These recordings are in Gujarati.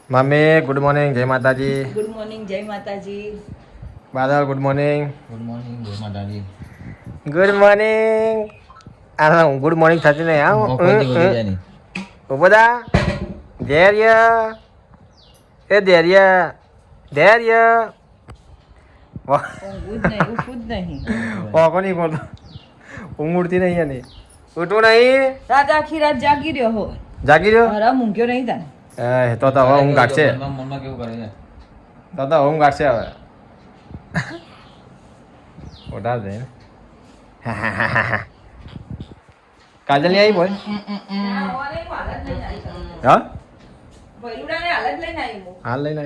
મમ્મી ગુડ મોર્નિંગ જય માતાજી. ગુડ મોર્નિંગ જય માતાજી. બાદલ ગુડ મોર્નિંગ. ગુડ મોર્નિંગ જય માતાજી. Good morning. આ ગુડ મોર્નિંગ થતી નહીં હા બધા ધૈર્ય એ ધૈર્ય ધૈર્ય ઓકો નહીં બોલતો ઊંઘ ઉડતી નહીં એની ઉઠવું નહીં. રાત આખી રાત જાગી રહ્યો હો. જાગી રહ્યો હરામ ઊંઘ્યો નહીં તાને. તો હવે ઊંઘ કાઢશે. મનમાં કેવું કરે છે તો ઊંઘ કાઢશે હવે ઓઢા દે કાજલ ની આવી બોલ હા હાલ લઈને આવી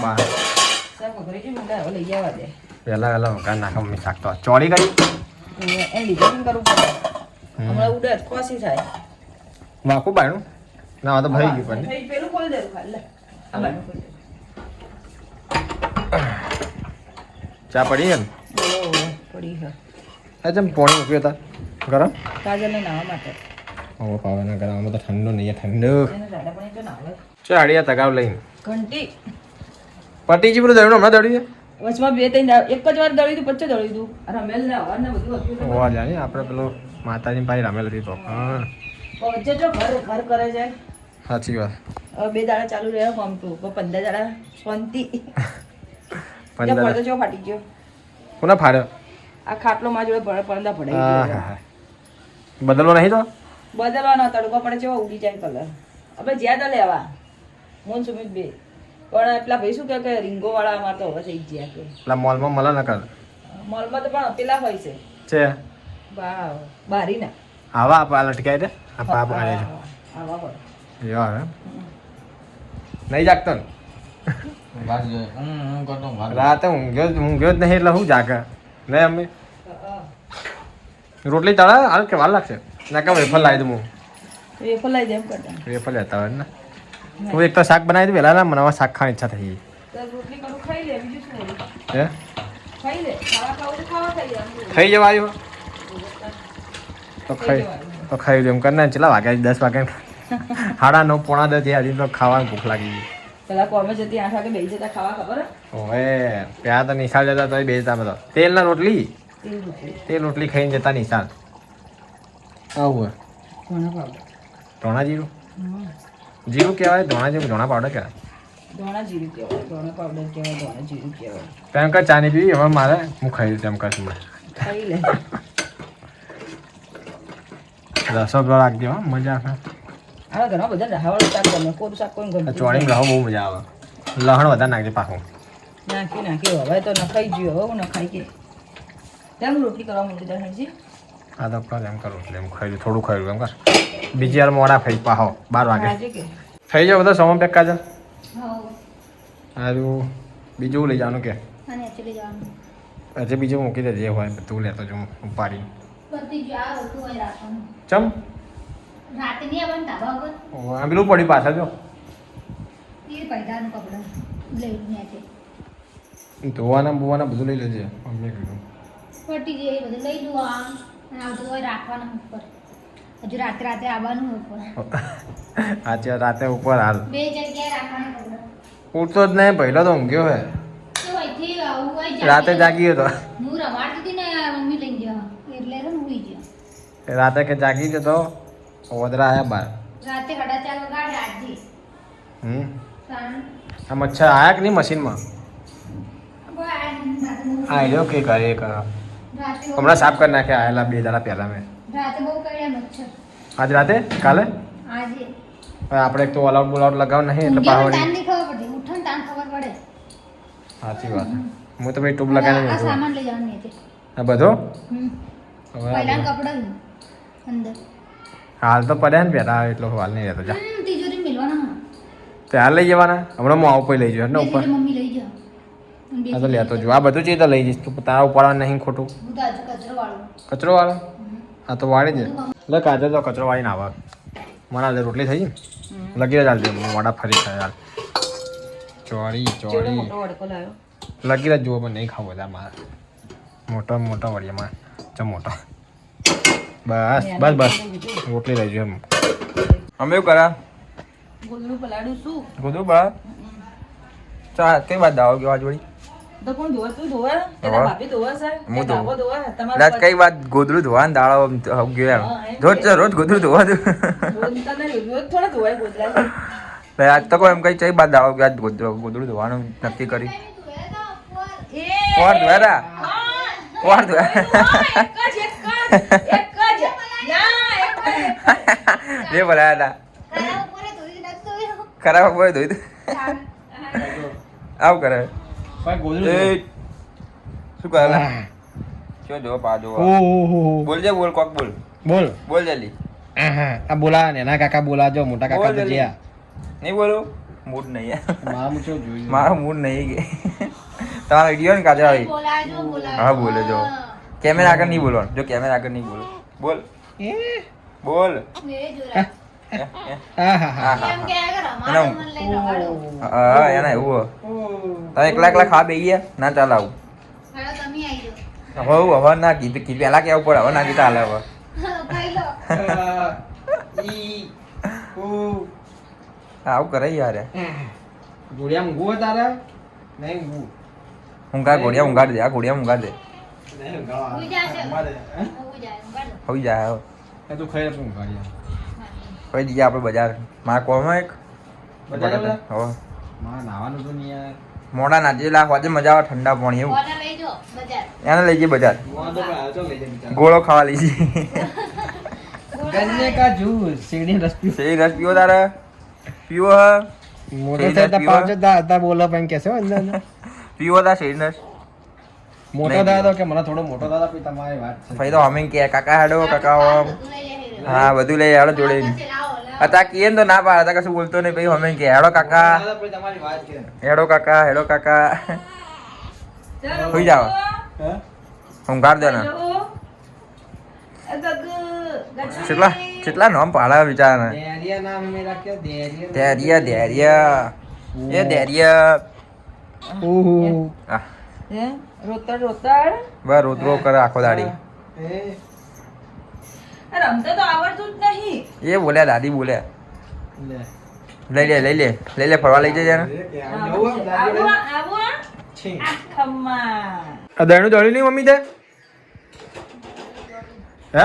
બહાર વહેલા વહેલા કા નાખા મમ્મી શાક તો ચોરી કરી વાકું બાયણું ના તો ભરી ગયું પણ ચા પડી ને જેમ પોણી મૂક્યો હતા ગરમ કાજલને નાવા માટે હવે પાવાના ગરમમાં તો ઠંડો નહીં ઠંડો ચાડિયા તગાવ લઈને ઘંટી પટીજી બધું દળ્યું હમણાં દળ્યું વચમાં બે ત્રણ એક જ વાર દળી તું પછી દળી તું રમેલ ને અવાર ને બધું હતું હોવા જાય આપણે પેલું માતાજી પાસે રમેલ હતી તો હા વચ્ચે જો ઘર કરે છે. સાચી વાત. હવે 2 દાડા ચાલુ રહ્યા ફોર્મ ટુ 15 દાડા શાંતિ. 15 પડતો જો ફાટી ગયો. કોના ફાડ્યો આ ખાટલો માં જોડે પડદા પડાઈ ગયો. બદલવો નહીં તો બદલવાનો તડકો પડે છે ઉડી જાય કલર. હવે જ્યાં તો લેવા મોન સુમિત બે પણ પેલા ભાઈ શું કે રીંગો વાળા અમાર તો હવે થઈ ગયા કે પેલા મોલમાં મળે ન કર મોલમાં તો પણ પેલા હોય છે વાવ બારીના આવા આપા લટકાય દે આપા આપા આલે છે આવા હોય યાર નહીં જાગતો ને વાત જો કરતો રાતે ઊંઘ્યો જ નહીં એટલે હું જાગે નહીં અમે રોટલી તળા હાલ કે વાર લાગશે ના કે વેફર લાવી દઉં હું એ ફલાઈ જેમ કરતા વેફર લેતા હોય ને હું એક તો શાક બનાવી દઉં વહેલા ના મને શાક ખાવાની ઈચ્છા થઈ તો રોટલી કરું ખાઈ લે બીજું શું હે ખાઈ લે ખાવા ખાવું તો ખાવા ખાઈ લે થઈ જવા આવ્યો તો ખાઈ એમ કર ને ચલા વાગ્યા 10 વાગ્યા 9:30 પોણા 10 જે હજી તો ખાવાની ભૂખ લાગી ગઈ પેલા કોમે જતી 8 વાગે બેસી જતા ખાવા ખબર ઓએ ત્યાં તો નિશાળ જતા તો બેસતા બધા તેલના રોટલી તેલ રોટલી ખાઈને જતા નિશાળ આવું ધોણા જીરું જીરું કહેવાય ધોણા જીરું ધોણા પાવડર કહેવાય ધોણા જીરું કહેવાય ધોણા પાવડર કહેવાય ધોણા જીરું કહેવાય તેમ કર ચાની પીવી હવે મારે હું ખાઈ તેમ કરશું ખાઈ લે રસો રાખજો હો મજા આવે આ ઘણા બધા રહાવાળું શાક ગમે કોરું શાક કોઈ ગમે ચોળી રહો બહુ મજા આવે લહણ વધારે નાખજે પાછું નાખી હવે તો નખાઈ ગયો હવે હું નખાઈ કે તેમ રોટલી કરવા મૂકી દે હજી આ તો કર એમ કરું એટલે એમ ખાઈ થોડું ખાઈ એમ કર બીજી વાર મોડા ખાઈ પાહો 12 વાગે થઈ જાવ બધા સમો પેક કાજલ સારું બીજું લઈ જવાનું કે હજી બીજું મૂકી દે જે હોય તું લેતો જો ઉપાડી ચમ આ પેલું પડી પાછા જો ધોવાના બોવાના બધું લઈ લેજે મમ્મી કીધું પટી જે બધું લઈ લો આમ આવતું હોય રાખવાનું ઉપર હજુ રાતે આવવાનું ઉપર આજે રાતે ઉપર હાલ 2 જગ્યાએ રાખવાનું કપડું ઉઠતો જ નહીં પહેલો તો ઊંઘ્યો હે તો અહીંથી આવું હોય રાતે જાગી ગયો તો હું રમાડતી હતી ને મમ્મી લઈ ગયા એટલે હું ઉઈ ગયો રાતે કે જાગી ગયો તો વદરા આયા બાર રાતે 4:30 વાગે આજે આ મચ્છર આયા કે નહીં મશીનમાં આ લ્યો કે કરે એક હમણાં સાફ કરી નાખ્યા આયેલા 2 દાડા પહેલા મેં રાતે બહુ કર્યા મચ્છર આજ રાતે કાલે આજે આપણે એક તો ઓલ આઉટ બોલ આઉટ લગાવ નહીં એટલે પાવડી તાન ની ખબર પડી ઉઠો ને તાન ખબર પડે સાચી વાત હું તો ભાઈ ટ્યુબ લગાવીને આ સામાન લઈ જવાનું છે આ બધો પહેલા કપડા અંદર હાલ તો પડ્યા ને બેટા એટલો હાલ નહીં રહેતો જા તિજોરી મિલવાના તે હાલ લઈ જવાના હમણાં હું આવું લઈ જયો ને ઉપર મમ્મી લઈ જાઓ આ તો લેતો જો આ બધું ચીજ તો લઈ જઈશ તું તારા ઉપાડવા નહીં ખોટું હું તો આજુ કચરો વાળું કચરો વાળો આ તો વાળી દે એટલે કાજે તો કચરો વાળીને આવા મને રોટલી થઈ લગી જ ચાલતી વાડા ફરી થાય યાર ચોળી લગી જ જુઓ પણ નહીં ખાવ બધા મારે મોટા વડિયામાં મોટા બસ રોટલી લઈ જોઈએ અમે એવું કરા ગોદડું પલાળ્યું શું ગોદડું બા ચા કઈ વાત દાવો કે આજ વળી તો કોણ ધોવે? તું ધોવે કે તારા ભાભી ધોવે છે હું કે ધોવું. ધાબો ધોવે? તમારા રાત કઈ વાત ગોદડું ધોવા ને દાળો ગયો એમ રોજ રોજ ગોદડું ધોવા દઉં રોજ થોડા ધોવાય ગોદડા આજ તો કોઈ એમ કઈ ચઈ બાદ દાવો કે આજ ગોદડું ધોવાનું નક્કી કર્યું કોણ ધોયા કોણ ધોયા બે બોલાયા હતા ખરાબ હોય ધોઈ આવું કરે એ શું કરે શું જો પા જો બોલ જે બોલ કોક બોલ બોલ બોલ જલ્દી આ બોલા નેના કાકા બોલાજો મોટા કાકા બોલ તો જલ્દી. જ્યાં નહીં બોલું મૂડ નહીં મારા મુચો જોઈ મારો મૂડ નહીં કે તમારો વિડીયો ને કાજલ આવી હા બોલે જો કેમેરા આગળ નહીં બોલવાનું જો કેમેરા આગળ નહીં બોલો બોલ બોલ હા એના એવું તમે એકલા એકલા ખાવા બેસી ગયા ના ચાલે આવું હવે ના કીધું પહેલા કેવું પડે હવે ના કીધું હાલે હવે આવું કરે યાર ગોળિયા ઊંઘું તારે નહીં ઊંઘું ઊંઘા ઘોડિયા ઊંઘાડ દે આ ઘોડિયા ઊંઘાડ દે હોઈ જાય હવે એ તું ખાઈ લે ઊંઘાડિયા હવે જઈએ આપણે બજાર મારા કોમાં એક બજાર હવે માં નાવાનું તો નહીં યાર મોડા નાચેલા હોજે મજા આવે ઠંડા પાણી એવું એને લઈ જઈએ બજાર ગોળો ખાવા લઈ જઈએ ગન્ને કા જૂસ શેરડી રસ પીવો શેરી રસ પીવો તારે પીવો હ મોટો થાય તો પાવજો તા બોલો પણ કેસે અંદર પીવો તા શેરી રસ મોટો દાદો કે મને થોડો મોટો દાદા પછી તમારી વાત છે ભાઈ તો અમે કે કાકા હેડો કાકા ઓમ હા બધું લઈ હેડો જોડે હતા કીએ ને તો ના પાડે હતા કશું બોલતો નહીં ભાઈ અમે કે હેડો કાકા દાદા પછી તમારી વાત છે હેડો કાકા હોઈ જાવ હે ઊંઘાડ દે ને કેટલા નામ પાડા વિચાર ને દેરિયા નામ મે રાખ્યો દેરિયા ધૈર્ય એ ધૈર્ય ઓહો આ હે રોતડ બસ રોતરો કરે આખો દાડી એ રમતો તો આવડતું જ નહીં એ બોલ્યા દાદી બોલ્યા લે લઈ લે ફરવા લઈ જજે ને આ દળનું દળ્યું નહીં મમ્મી તે હે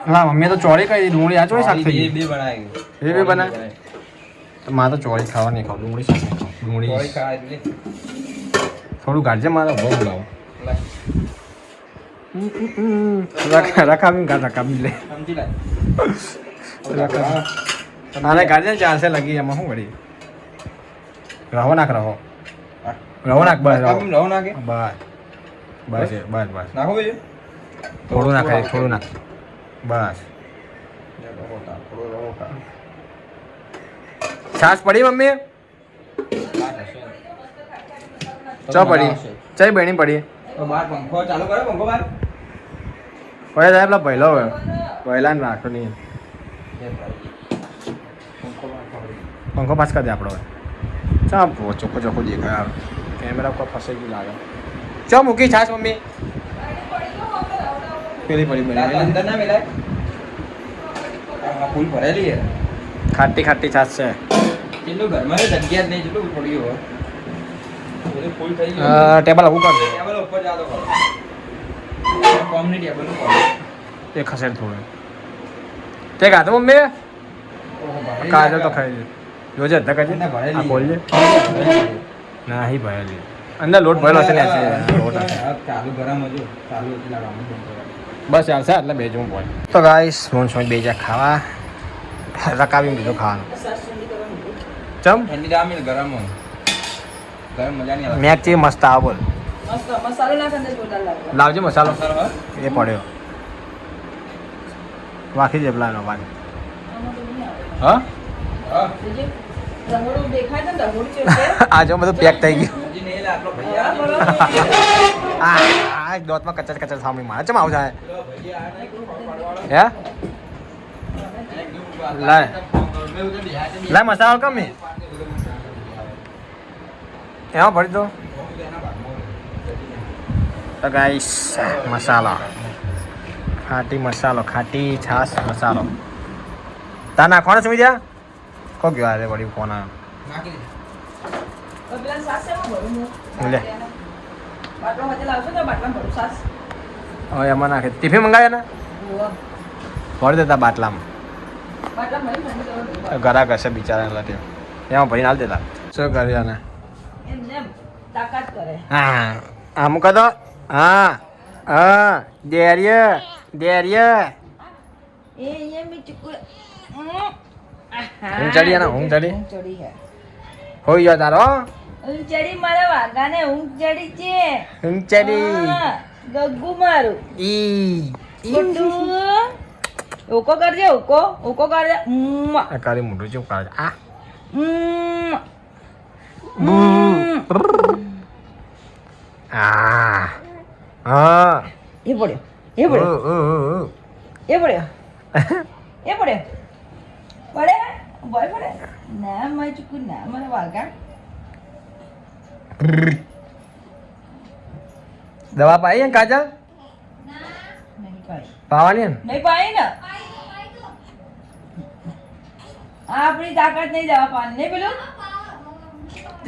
હા મમ્મીએ તો ચોળી કરી ડુંગળી આ ચોળી શાક થઈ બે બનાવી એ બી બનાય તો મારે તો ચોળી ખાવા નહીં ખાવ ડુંગળી શાક નહીં ખાવ ડુંગળી થોડું ગાડજે મારે બહુ બોલાવો રખાવી રખાવી લે સમજી લે આને ગાડજે ચાલશે લગી એમાં શું વળી રહો નાખ બસ રહો નાખે બસ બસ બસ બસ નાખો બીજું થોડું નાખે થોડું નાખ બસ છાશ પડી મમ્મી ચો પડી ચઈ બહેણી પડી બાર પંખો ચાલુ કરો પંખો બાર પડે જાય પેલા પહેલો હોય પહેલા ને રાખો નહીં પંખો પાસ કરી દે આપણો ચા ચોખ્ખો ચોખ્ખો દેખાય કેમેરા ઉપર ફસાઈ ગયું લાગે ચો મૂકી છાશ મમ્મી પેલી પડી અંદર ના મિલાય આ ફૂલ ભરેલી છે ખાટી ખાટી છાશ છે કેટલું ઘરમાં જગ્યા જ નહીં જેટલું પડ્યું હોય બધું ફૂલ થઈ ગયું ટેબલ આવું કર દે ટેબલ ઉપર જાતો કરો કોમની ટેબલ ઉપર એ ખસેડ થોડું તે ખાતો મમ્મી કાજલ તો ખાઈ લે જોજે અધા કાજે આ ખોલજે ના હી ભરેલી અંદર લોટ ભરેલો છે ને લોટ હશે ચાલુ ગરમ હજુ ચાલુ એટલા કામ બસ ચાલશે એટલે બે જવું પડે તો ગાઈસ મોન સોન બે જા ખાવા રકાવી દીધું ખાવાનું ચમ ઠંડી દામ ગરમ હોય ગરમ મજા નહીં આવે મેક ચી મસ્ત આવે બોલ મસ્ત મસાલો નાખે ને જોરદાર લાગે લાવજે મસાલો સર હા એ પડ્યો વાખી જે પેલા વાત આમાં તો નહીં આવે હા હા બીજે રંગોળું દેખાય છે ને રંગોળું છે એટલે આ જો બધું પેક થઈ ગયું હજી નહીં આટલો ભૈયા આ દોતમાં કચર કચર સામે મારે ચમ આવ જાય ભૈયા આ નહીં પાડવાળો હે લાય લાય મસાલો કમી એમાં ભરી દો તો ગાઈસ મસાલો ખાટી મસાલો ખાટી છાશ મસાલો તા નાખવાનો સુમી જા કો ગયો આરે વળી ફોન આવ્યો નાખી દે. હવે પેલા સાસ શેમાં ભરું હું? લે. બાટલો હાથે લાવશો તો બાટલામાં ભરું સાસ. હવે એમાં નાખે ટિફિન મંગાવ્યા ને ઓહો. ભરી દેતા બાટલામાં બાટલામાં ભરી ઠંડી કરવા ભરું. ઘરાક હશે બિચારા લાટે એમાં ભરીને હાલ દેતા શું કર્યા ને એમને એમ તાકાત કરે. હા આમ કદો હા હા ડેરિય એ અહીંયા મેં ચૂકુ ઊંઘ ચડી ને ઊંઘ ચડી ઊંઘ ચડી હે. હોઈ ગયો તારો ઊંઘ ચડી મારા વાઘાને ઊંઘ ચડી છે. ઊંઘ ચડી હા, ગગ્ગુ મારું ઈ ગુડ્ડુ. ઓકો કરજે ઓકો કરજે. આ કારી મોઢું ચૂપ કરે છે આ આ હા એ પડ્યો એ પડ્યો એ પડ્યો એ પડ્યો પડે ભય પડે ના મારી ચૂકુ ના મારા વાઘા. દવા પાઈ ને કાજલ નહીં પાઈ પાવાની ને નહીં પાઈ ને આપણી તાકાત નહીં દવા પાણી નહીં પેલું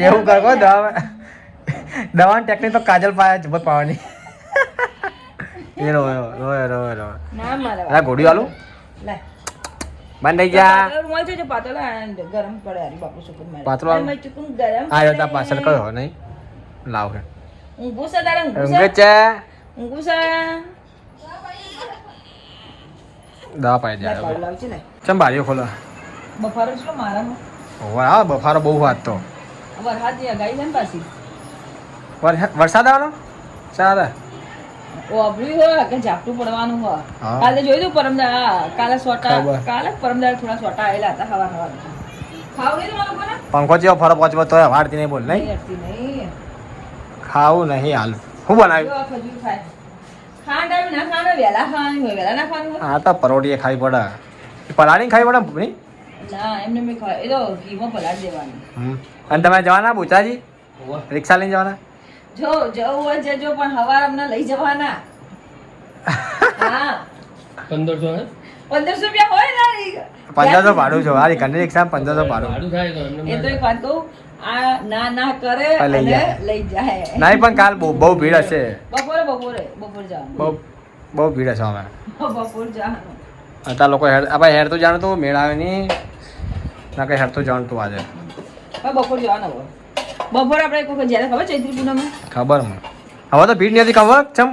એવું કરવો દવાની ટેકનિક તો કાજલ પાયા જબત પાવાની એ રોય ના મારા આ ઘોડી વાળું લે બંધ થઈ જા રૂમાલ છે પાતળો ગરમ પડે હારી બાપુ સુકુન મારે પાતળો આલો. મારી ચૂકું ગરમ આ જતા પાછળ કયો નહીં લાવ કે ઊંઘું છે તારે ઊંઘું ઊંઘે છે છે ઊંઘું છે દવા પાઈ લે જાય પાવડર લાવજે લે ચમ બારીઓ ખોલો બફારો છે મારામાં વાહ બફારો બહુ વાત તો વરસાદ ની આગાહી છે ને પાછી વરસાદ આવવાનો ચાલે ઓ અબળ્યું હોય કે ઝાપટું પડવાનું હોય હા. કાલે જોઈ દઉં કાલે સોટા ખબર. કાલે પરમદાર થોડા સોટા આવેલા હતા હવાર ખાવ નહીં તમારા લોકોને પંખો જેવો ફરો પહોંચવો તો વાળતી નહીં બોલ નહીં નહીં અડતી નહીં ખાવું નહીં હાલ શું બનાવ્યું જો ખજૂર ખાય ખાંડ આવી ના ખાંડ વહેલા ખાવાની હોય વહેલા ના ખાવાની હોય આ તો પરોઠી ખાવી પડે પલાળી ખાવી પડે નહીં ના એમને મેં ખાય એ તો ઘીમાં પલાળી દેવાની અને તમે જવાના બુચાજી રિક્ષા લઈને જવાના જો જવું હોય જજો પણ હવાર અમને લઈ જવાના હા 1500 હે? 1500 રૂપિયા હોય ને 1500 ભાડું છો આ ઘરની રિક્ષા 1500 ભાડું ભાડું થાય તો એમને એ તો એક વાત કહું આ ના કરે આ લઈ અને જાય. લઈ જાય નહીં પણ કાલ બહુ ભીડ હશે બપોર જવાનું બહુ ભીડ હશે અમે બપોર જવાનું અત્યારે લોકો આપણે હેર તો જાણતું મેળ આવે નહીં ના કઈ હેર તો જાણતું આજે હવે બપોર જવાનું હોય બપોર આપણે એક વખત જ્યારે ખબર ચૈત્રી પૂનમે ખબર મને હવે તો ભીડ નથી ખબર ચમ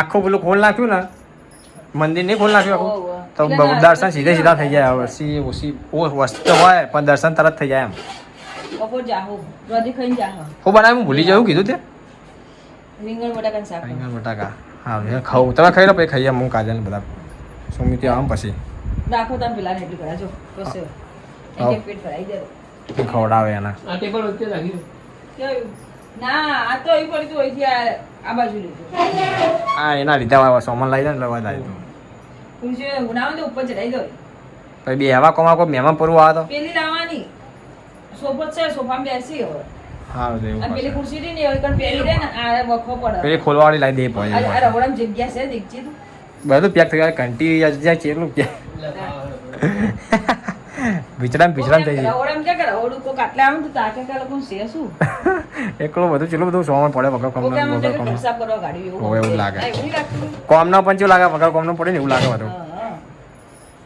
આખું પેલું ખોલ નાખ્યું ને મંદિર નહીં ખોલ નાખ્યું આખું તો દર્શન સીધા થઈ જાય હવે ઓછી વસ્તુ હોય પણ દર્શન તરત થઈ જાય એમ બપોર જાહું રોધી ખાઈને જાહું હું બનાવ્યું ભૂલી જવું કીધું તે રીંગણ બટાકાનું શાક રીંગણ બટાકા હા હવે ખાવું તમે ખાઈ લો પછી ખાઈએ હું કાજલ બધા સુમિતિ આમ પછી રાખો તમે પેલા ને એટલી કરાજો બસ આવ. એક પેટ ભરાઈ દે ખવડાવે એના આ ટેબલ વચ્ચે રાખી દો. કેવું ના આ તો અહીં પડ્યું હતું અહીંથી આ બાજુ લીધું હા એના લીધા સોમન લઈ જાય ને લેવા જાય ખુરશી ઉનાવે તો ઉપર ચડાઈ દો પછી બે એવા કોમાં કોઈ મહેમાન પૂરવા આવે તો પેલી લાવવાની સોફો છે સોફામાં બેસી હવે હા એવું આ પેલી પછી ખુરશી રહી ને એવી કણ પેલી રહે ને આ વખો પડે પેલી ખોલવાળી લાવી દે આ પછી રવડામાં જગ્યા છે દીકજી તું બધું પેક થઈ જાય ઘંટી જાય ચેટલું પેક વિચરામ થઈ જાય રવડામાં ક્યાં કરે રવડું કોક આટલે આવે ને તો તાકે કે લોકો છે શું એકલું બધું ચેટલું બધું સોમન પડે વગર કોકે આમ કોમનો કે ખર્ચા કરવા ગાડી હવે એવું લાગે. આ એવું નહીં લાગતું કોમનો પણ કેવું લાગે વગર કોમનો પડે ને એવું લાગે બધું હા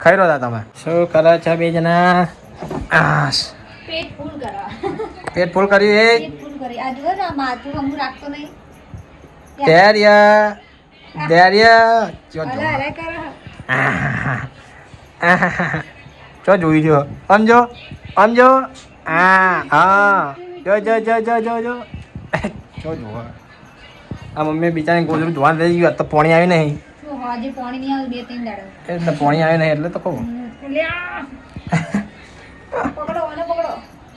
ખાઈ રહ્યો હતા તમે શું કરે છે બે જણા આશ. પેટ ફૂલ કરા પેટ ફૂલ કર્યું એ પેટ ફૂલ કરી આ જુઓ ને આ માથું હમું રાખતો નહીં ધૈર્ય ધૈર્ય જો જો અલા અલા કરા જો જોઈ જો સમજો હા હા જો જો જો જો જો જો જો જો આ મમ્મી બિચારી ગોદરું ધોવાનું રહી ગયું તો પાણી આવ્યું નહીં શું હજી પાણી નહીં આવે 2-3 દાડો એટલે પાણી આવ્યું નહીં એટલે તો કહું લ્યા પકડો અને પકડો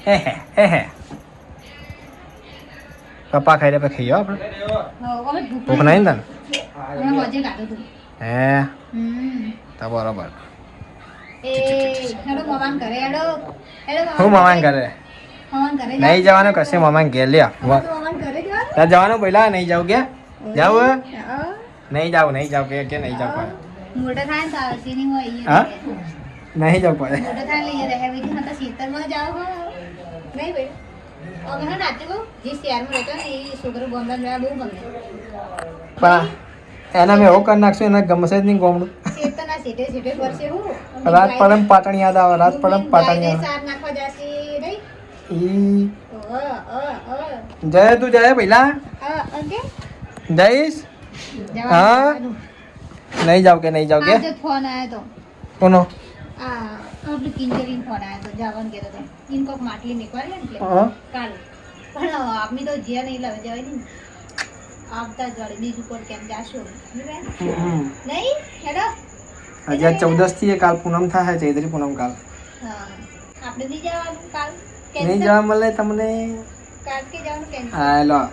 હે હે પપ્પા ખાઈ રહ્યા ખાઈએ આપણે હવે ભૂખ નહીં ને તને અમે હોજે ગાધું તું હે તો બરોબર એ હેડો મમાન કરે હેડો હું મમાન કરે મમાન કરે નહીં જવાનું કશે મમાન ઘેર લ્યા મમાન કરે જવાનું ત્યાં જવાનું પહેલા નહીં જાવ કે જાવ હા. નહીં જાવ કે નહીં જાવ કે નહીં જાવ મોટા થાય ને તાર સીની હોય હા? નહીં જવું પડે મોટો થાય લઈએ રહે બીજું તો ખેતરમાં જાઓ હો નહીં ભાઈ અમે હા રાત્રે બહુ જે શહેરમાં રહેતો ને એ છોકરો બોમ્બે જોયા બહુ ગમે પણ એના મેં એવું કરી નાખશું એને ગમશે જ નહીં ગોમડું ખેતરના સીટે સીટે ફરશે હું રાત પડે ને પાટણ યાદ આવે રાત પડે ને પાટણ યાદ સાર નાખવા જશે નહીં ઈ અ જય તું જય પહેલા અંકે જઈશ હા? જવાનું નહીં જાવ કે નહીં જાવ કે આજે ફોન આવ્યો તો કોનો આ આપણું કિંજરીન ફોન આવ્યો તો જવાનું કહેતો હતો ઇન કોક માટલી નીકળે એટલે હા કાલ પણ આપની તો જ્યાં નહીં લાવે જવાય નહીં આવતા જોડે બીજું કોઈ કેમ જાશું નહીં હેડો આજે 14 થી કાલ પૂનમ થાય ચૈત્રી પૂનમ કાલ હા આપણે નહીં જવાનું કાલ નહીં જવા મળે તમને કાલ કે જવાનું કેન્સલ હા લો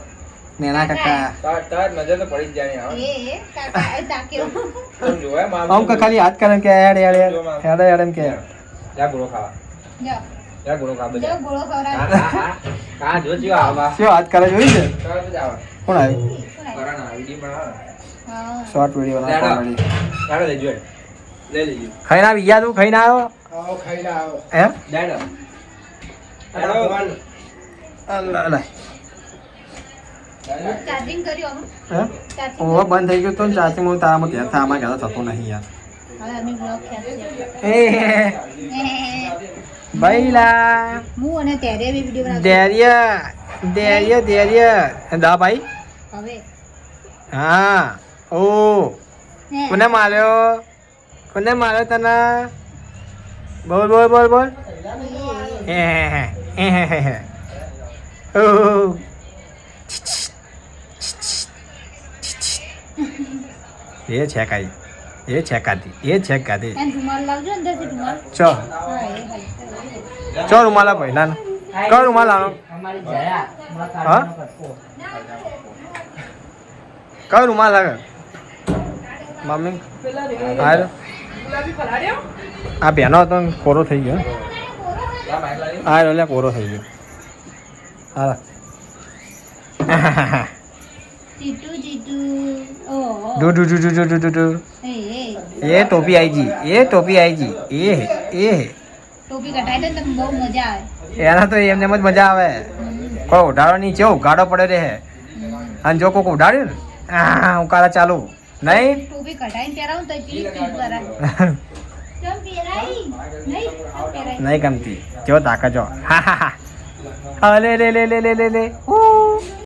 નેના કાકા તાર નજર તો પડી જ જાય ને આવે એ કાકા એ તાક્યો તમ જોયા મામા આમ કે ખાલી હાથ કરે કે હેડ હેડ હેડ હેડ હેડ એમ કે જા ગોળો ખાવા જાઓ જા ગોળો ખાવા જાઓ બજા ગોળો ખવડાવ હા જો જો આવા શું હાથ કરે જોઈ છે ચાલ તો જાવ કોણ આવ્યું કરાના વિડિયો બનાવ હા શોર્ટ વિડિયો બનાવવા ચાલો લેજો લે લેજો ખાઈને આવી ગયા તું ખાઈને આવ્યો આવો ખાઈને આવો એમ દાડો લે ચાર્જિંગ કર્યું અમે હે ચાર્જિંગ ઓવા બંધ થઈ ગયું તો ને ચાચી હું તારામાં ઘેર થા આમાં ઘેર થતો નહીં યાર હવે અમે બ્લોગ ખેંચીએ એ ભાઈલા હું અને ત્યારે બી વિડિયો બનાવતો ધૈર્ય ધૈર્ય ધૈર્ય દા ભાઈ હવે હા ઓ કોને માર્યો તને બોલ બોલ બોલ બોલ ઓ એ છેકાઈ એ છેકાતી એન રૂમાલ લાવજો અંદરથી રૂમાલ ચો હા એ હાલ ચો રૂમાલા પહેલા કયો રૂમાલ આનો હા કયો રૂમાલ આવે મમ્મી હાલ આ બેનો તો કોરો થઈ ગયો હા એટલે કોરો થઈ ગયો હા જીતુ જીતુ ઓહો ડુ ડુ ડુ ડુ ડુ ડુ ડુ એ એ ટોપી આઈ ગઈ એ ટોપી કટાઈ દે ને તો બહુ મજા આવે એના તો એમને એમ જ મજા આવે કોઈ ઉડાડો નહીં છે ઉગાડો પડે રહે અને જો કોઈક ઉડાડ્યું ને ઉકાળા ચાલુ નહીં ટોપી કટાઈને પહેરાવું તો ચીજ ચીજ કરાય કેમ પહેરાઈ નહીં પહેરાઈ નહીં ગમતી જો તાકા જો હા લે લે લે લે લે લે લે